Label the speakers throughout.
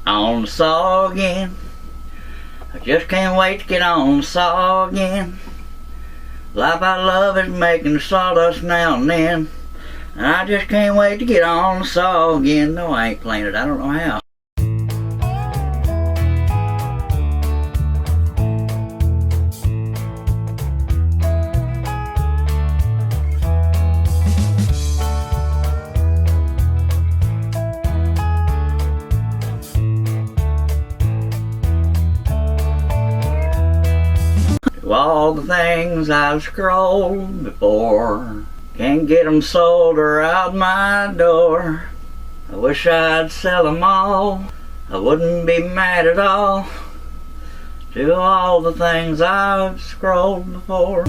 Speaker 1: On the saw again. I just can't wait to get on the saw again. Life I love is making sawdust now and then. And I just can't wait to get on the saw again. No, I ain't playing it. I don't know how. All the things I've scrolled before, can't get them sold or out my door. I wish I'd sell them all. I wouldn't be mad at all. Do all the things I've scrolled before.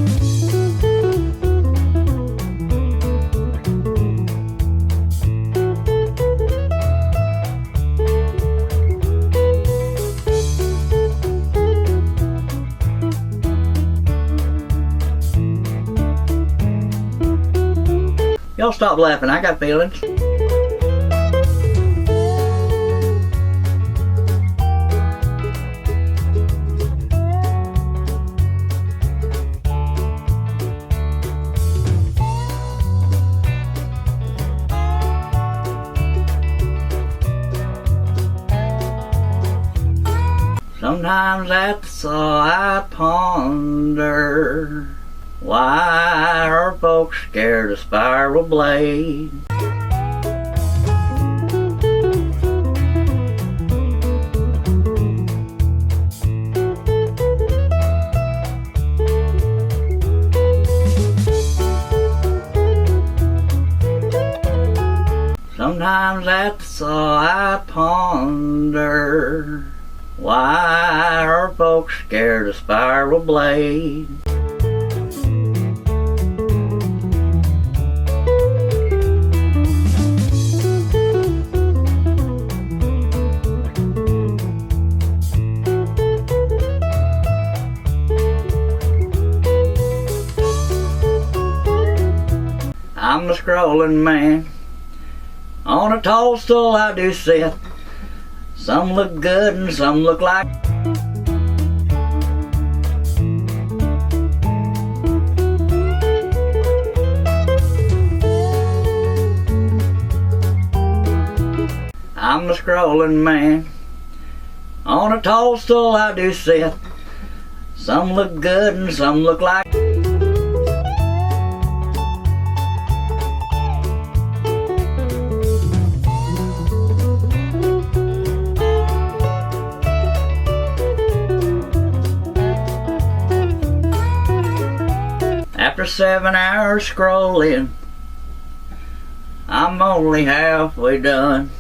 Speaker 1: Y'all stop laughing, I got feelings. Sometimes at the saw I ponder, why are folks scared of spiral blade? Sometimes at the saw I ponder, why are folks scared of spiral blade? I'm a scrolling man. On a tall stool I do sit. Some look good and some look like I'm a scrolling man. On a tall stool I do sit. Some look good and some look like After 7 hours scrolling, I'm only halfway done.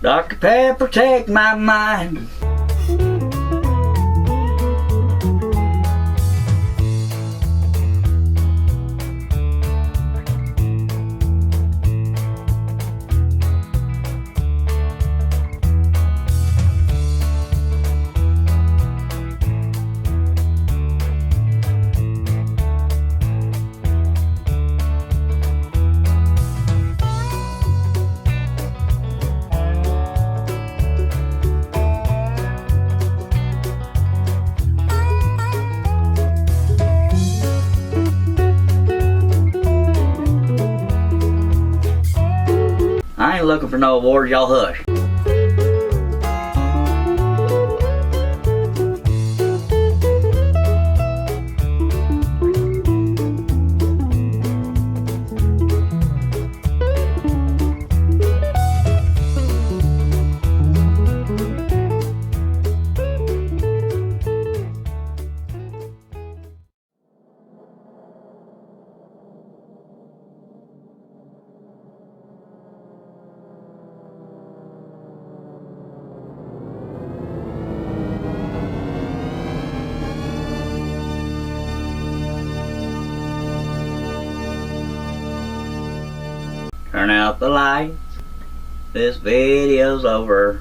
Speaker 1: Dr. Pepper, take my mind. I ain't looking for no awards, y'all hush. Turn out the lights, This video's over.